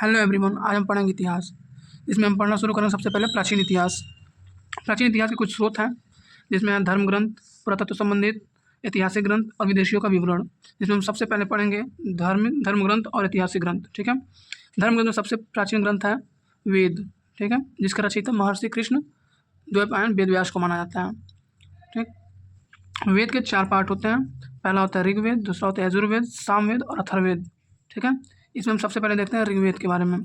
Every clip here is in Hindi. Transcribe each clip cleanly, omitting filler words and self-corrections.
हेलो एवरीवन, आज हम पढ़ेंगे इतिहास। इसमें हम पढ़ना शुरू करेंगे सबसे पहले प्राचीन इतिहास। प्राचीन इतिहास के कुछ स्रोत हैं जिसमें हैं धर्म ग्रंथ, पुरातत्व संबंधित ऐतिहासिक ग्रंथ और विदेशियों का विवरण। जिसमें हम सबसे पहले पढ़ेंगे धर्म ग्रंथ और ऐतिहासिक ग्रंथ। ठीक है। धर्म ग्रंथ में सबसे प्राचीन ग्रंथ है वेद। ठीक है, जिसका रचयिता महर्षि कृष्ण द्वैपायन वेद व्यास को माना जाता है। ठीक। वेद के 4 पार्ट होते हैं। पहला होता है ऋग्वेद, दूसरा होता है यजुर्वेद, सामवेद और अथर्ववेद। ठीक है। इसमें हम सबसे पहले देखते हैं ऋग्वेद के बारे में।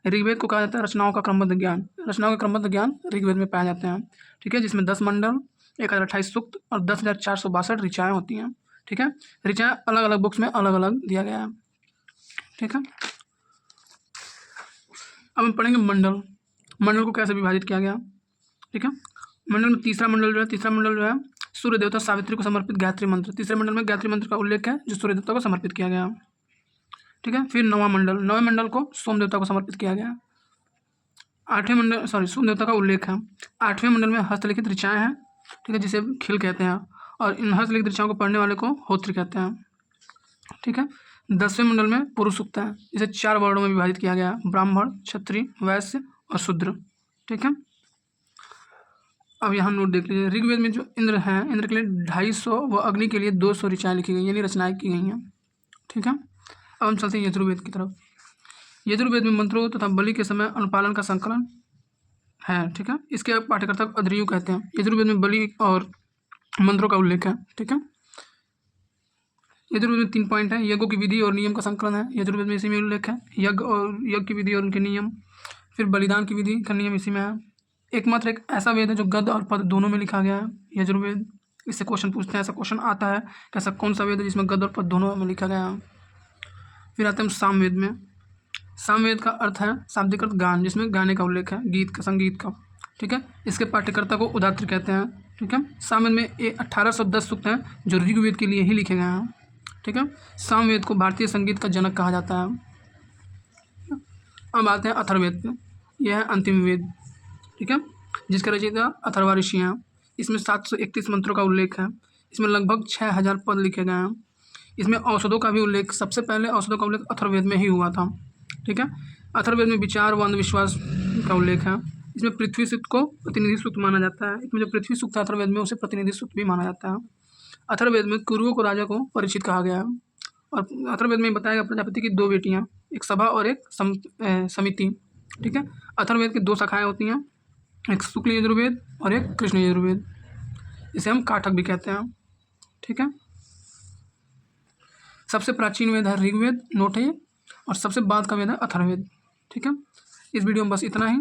ऋग्वेद को कहा जाता है रचनाओं का क्रमबद्ध ज्ञान। रचनाओं का क्रमबद्ध ज्ञान ऋग्वेद में पाए जाते हैं। ठीक है, जिसमें 10 मंडल, 1028 सूक्त और 10,462 ऋचाएँ होती हैं। ठीक है, ऋचाएँ अलग अलग बुक्स में अलग अलग दिया गया है। ठीक है, अब हम पढ़ेंगे मंडल। मंडल को कैसे विभाजित किया गया। ठीक है, मंडल में तीसरा मंडल जो है सूर्य देवता सावित्री को समर्पित गायत्री मंत्र। तीसरे मंडल में गायत्री मंत्र का उल्लेख है जो सूर्य देवता को समर्पित किया गया। ठीक है, फिर नौवां मंडल को सोम देवता को समर्पित किया गया। सोम देवता का उल्लेख है। 8वें मंडल में हस्तलिखित ऋचाएँ हैं। ठीक है, जिसे खिल कहते हैं, और इन हस्तलिखित ऋचाओं को पढ़ने वाले को होत्र कहते हैं। ठीक है, 10वें मंडल में पुरुष सूक्त है, जिसे 4 वर्णों में विभाजित किया गया, ब्राह्मण, क्षत्रिय, वैश्य और शूद्र। ठीक है, अब यहाँ नोट देख लीजिए। ऋग्वेद में जो इंद्र हैं, इंद्र के लिए 250 व अग्नि के लिए 200 ऋचाएँ लिखी गई, यानी रचनाएँ की गई हैं। ठीक है, अब हम चलते हैं यजुर्वेद की तरफ। यजुर्वेद में मंत्रों तथा बलि के समय अनुपालन का संकलन है। ठीक है, इसके पाठ्यकर्ता को अद्रियु कहते हैं। यजुर्वेद में बलि और मंत्रों का उल्लेख है। ठीक है, यजुर्वेद में 3 पॉइंट है। यज्ञों की विधि और नियम का संकलन है, यजुर्वेद में इसी में उल्लेख है। यज्ञ की विधि और उनके नियम, फिर बलिदान की विधि का नियम इसी में है। एकमात्र एक ऐसा वेद है जो गद्य और पद दोनों में लिखा गया है, यजुर्वेद। इससे क्वेश्चन पूछते हैं, ऐसा क्वेश्चन आता है कि ऐसा कौन सा वेद है जिसमें गद्य और पद दोनों में लिखा गया है। फिर आते हैं हम सामवेद में। सामवेद का अर्थ है शाब्दिक अर्थ गान, जिसमें गाने का उल्लेख है, गीत का, संगीत का। ठीक है, इसके पाठ्यकर्ता को उदात्त कहते हैं। ठीक है, सामवेद में 1810 सूक्त हैं जो ऋग्वेद के लिए ही लिखे गए हैं। ठीक है, सामवेद को भारतीय संगीत का जनक कहा जाता है। अब आते हैं अथर्ववेद पे। यह है अंतिम वेद। ठीक है, जिसके रचयिता अथर्वा ऋषि हैं। इसमें 731 मंत्रों का उल्लेख है। इसमें लगभग 6000 पद लिखे गए हैं। इसमें औषधों का भी उल्लेख, सबसे पहले औषधों का उल्लेख अथर्ववेद में ही हुआ था। ठीक है, अथर्ववेद में विचार व अंधविश्वास का उल्लेख है। इसमें पृथ्वी सूक्त को प्रतिनिधि सूक्त माना जाता है। इसमें जो पृथ्वी सूक्त है अथर्ववेद में, उसे प्रतिनिधि सूक्त भी माना जाता है। अथर्ववेद में कुरुओं को राजा को परीक्षित कहा गया है। और अथर्ववेद में बताया गया प्रजापति की 2 बेटियाँ, एक सभा और एक समिति। ठीक है, अथर्ववेद की 2 शाखाएँ होती हैं, एक शुक्ल यजुर्वेद और एक कृष्ण यजुर्वेद। इसे हम काठक भी कहते हैं। ठीक है, सबसे प्राचीन वेद है ऋग्वेद, नोट है, और सबसे बाद का वेद है अथर्ववेद। ठीक है, इस वीडियो में बस इतना ही।